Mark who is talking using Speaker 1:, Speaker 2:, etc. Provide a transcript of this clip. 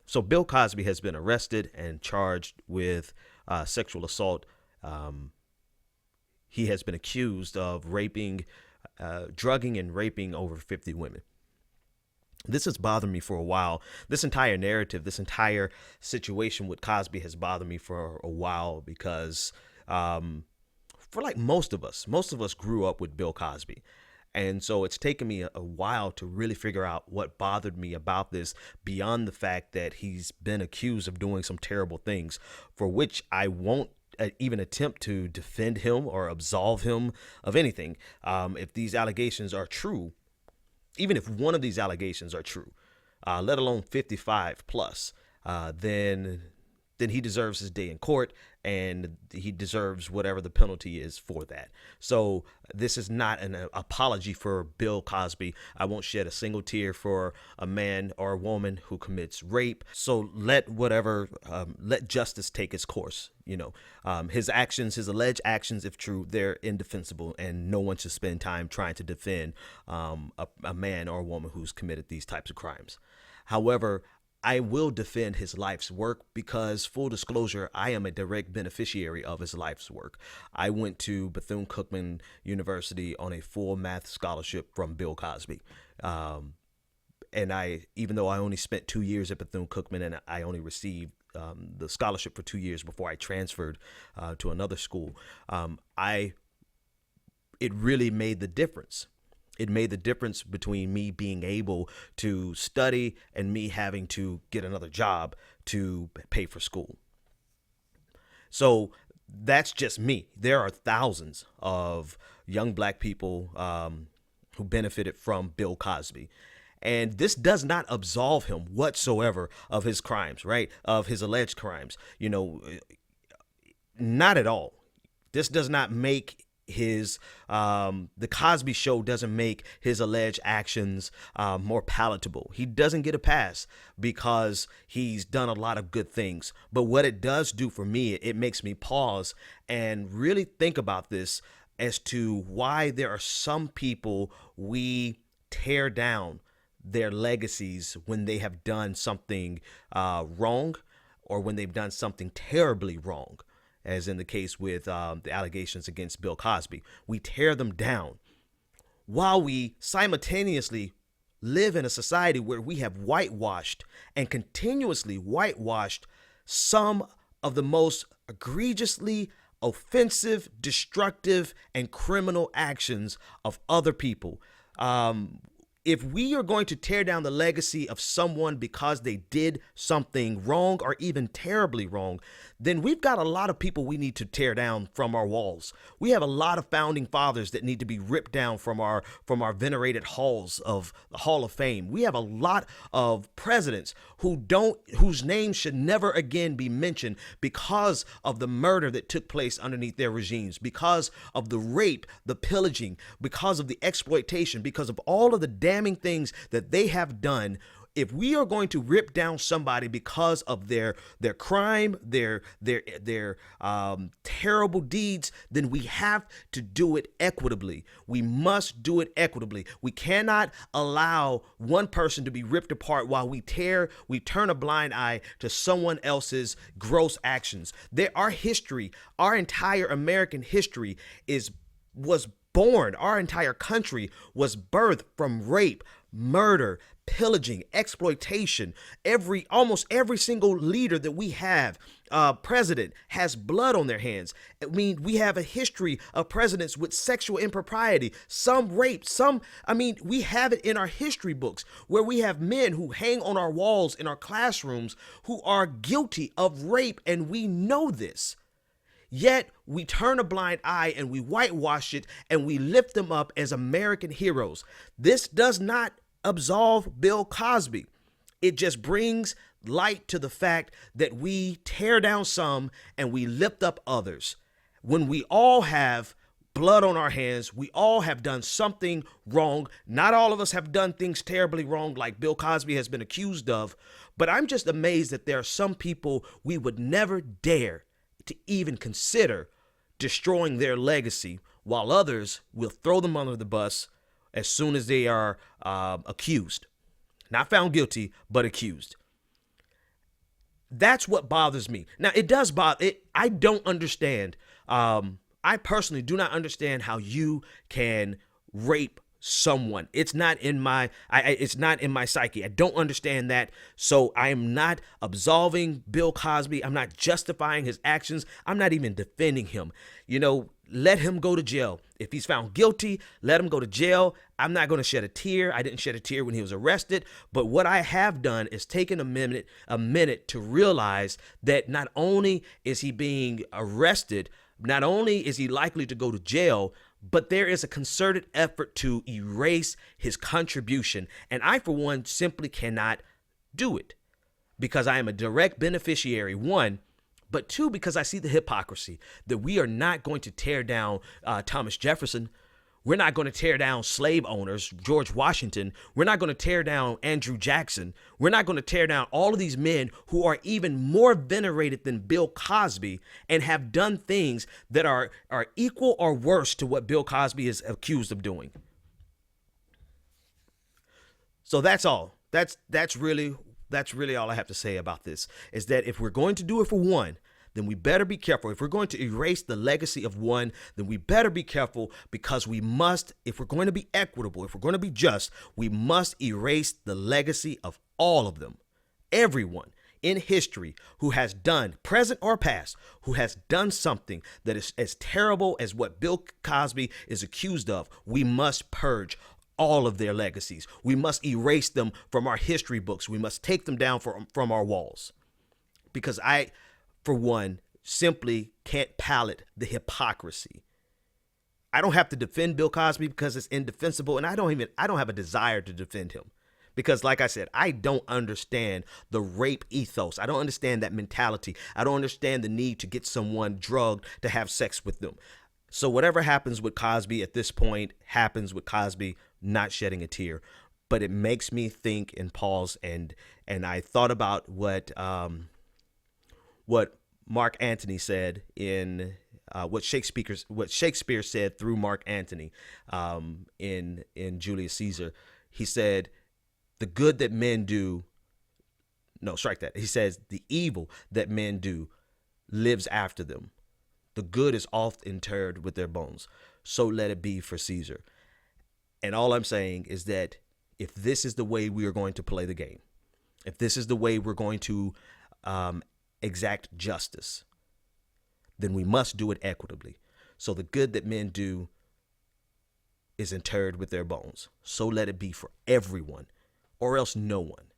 Speaker 1: So Bill Cosby has been arrested and charged with sexual assault. He has been accused of drugging and raping over 50 women. This has bothered me for a while. This entire narrative, this entire situation with Cosby has bothered me for a while because for like most of us grew up with Bill Cosby. And so it's taken me a while to really figure out what bothered me about this beyond the fact that he's been accused of doing some terrible things for which I won't even attempt to defend him or absolve him of anything. If these allegations are true, even if one of these allegations are true, let alone 55 plus, then he deserves his day in court and he deserves whatever the penalty is for that. So this is not an apology for Bill Cosby. I won't shed a single tear for a man or a woman who commits rape. So let justice take its course. His actions, his alleged actions, if true, they're indefensible, and no one should spend time trying to defend a man or a woman who's committed these types of crimes. However, I will defend his life's work because, full disclosure, I am a direct beneficiary of his life's work. I went to Bethune-Cookman University on a full math scholarship from Bill Cosby. And even though I only spent 2 years at Bethune-Cookman and I only received the scholarship for 2 years before I transferred to another school, it really made the difference. It made the difference between me being able to study and me having to get another job to pay for school. So that's just me. There are thousands of young black people who benefited from Bill Cosby. And this does not absolve him whatsoever of his crimes, right? Of his alleged crimes. Not at all. This does not make the Cosby Show doesn't make his alleged actions more palatable. He doesn't get a pass because he's done a lot of good things. But what it does do for me, it makes me pause and really think about this as to why there are some people we tear down their legacies when they have done something wrong or when they've done something terribly wrong. As in the case with the allegations against Bill Cosby. We tear them down while we simultaneously live in a society where we have whitewashed and continuously whitewashed some of the most egregiously offensive, destructive, and criminal actions of other people. If we are going to tear down the legacy of someone because they did something wrong or even terribly wrong, then we've got a lot of people we need to tear down from our walls. We have a lot of founding fathers that need to be ripped down from our venerated halls of the Hall of Fame. We have a lot of presidents whose names should never again be mentioned because of the murder that took place underneath their regimes, because of the rape, the pillaging, because of the exploitation, because of all of the damning things that they have done. If we are going to rip down somebody because of their crime, their terrible deeds, then we have to do it equitably. We must do it equitably. We cannot allow one person to be ripped apart while we turn a blind eye to someone else's gross actions. Our history, our entire American history was born. Our entire country was birthed from rape, murder, pillaging, exploitation. Almost every single leader that we have, president, has blood on their hands. I mean, we have a history of presidents with sexual impropriety, some rape, we have it in our history books where we have men who hang on our walls in our classrooms who are guilty of rape, and we know this. Yet we turn a blind eye and we whitewash it and we lift them up as American heroes. This does not absolve Bill Cosby. It just brings light to the fact that we tear down some and we lift up others. When we all have blood on our hands, we all have done something wrong. Not all of us have done things terribly wrong like Bill Cosby has been accused of, but I'm just amazed that there are some people we would never dare to even consider destroying their legacy, while others will throw them under the bus as soon as they are accused. Not found guilty, but accused. That's what bothers me. Now, it does bother it. I don't understand. I personally do not understand how you can rape someone. It's not in my it's not in my psyche. I don't understand that. So I am not absolving Bill Cosby. I'm not justifying his actions. I'm not even defending him. Let him go to jail. If he's found guilty, let him go to jail. I'm not going to shed a tear. I didn't shed a tear when he was arrested. But what I have done is taken a minute to realize that not only is he being arrested, not only is he likely to go to jail, but there is a concerted effort to erase his contribution. And I, for one, simply cannot do it because I am a direct beneficiary, one, but two, because I see the hypocrisy that we are not going to tear down Thomas Jefferson. We're not going to tear down slave owners, George Washington. We're not going to tear down Andrew Jackson. We're not going to tear down all of these men who are even more venerated than Bill Cosby and have done things that are equal or worse to what Bill Cosby is accused of doing. So that's all. That's really all I have to say about this, is that if we're going to do it for one, then we better be careful. If we're going to erase the legacy of one, then we better be careful, because we must, if we're going to be equitable, if we're going to be just, we must erase the legacy of all of them. Everyone in history who has done, present or past, who has done something that is as terrible as what Bill Cosby is accused of, we must purge all of their legacies. We must erase them from our history books. We must take them down from our walls. Because I, for one, simply can't palate the hypocrisy. I don't have to defend Bill Cosby because it's indefensible, and I don't have a desire to defend him. Because like I said, I don't understand the rape ethos. I don't understand that mentality. I don't understand the need to get someone drugged to have sex with them. So whatever happens with Cosby at this point happens with Cosby, not shedding a tear. But it makes me think and pause, and I thought about what Mark Antony said in what Shakespeare said through Mark Antony in Julius Caesar. He said, the good that men do, no, strike that. He says, the evil that men do lives after them. The good is oft interred with their bones. So let it be for Caesar. And all I'm saying is that if this is the way we are going to play the game, if this is the way we're going to exact justice, then we must do it equitably. So the good that men do is interred with their bones. So let it be for everyone, or else no one.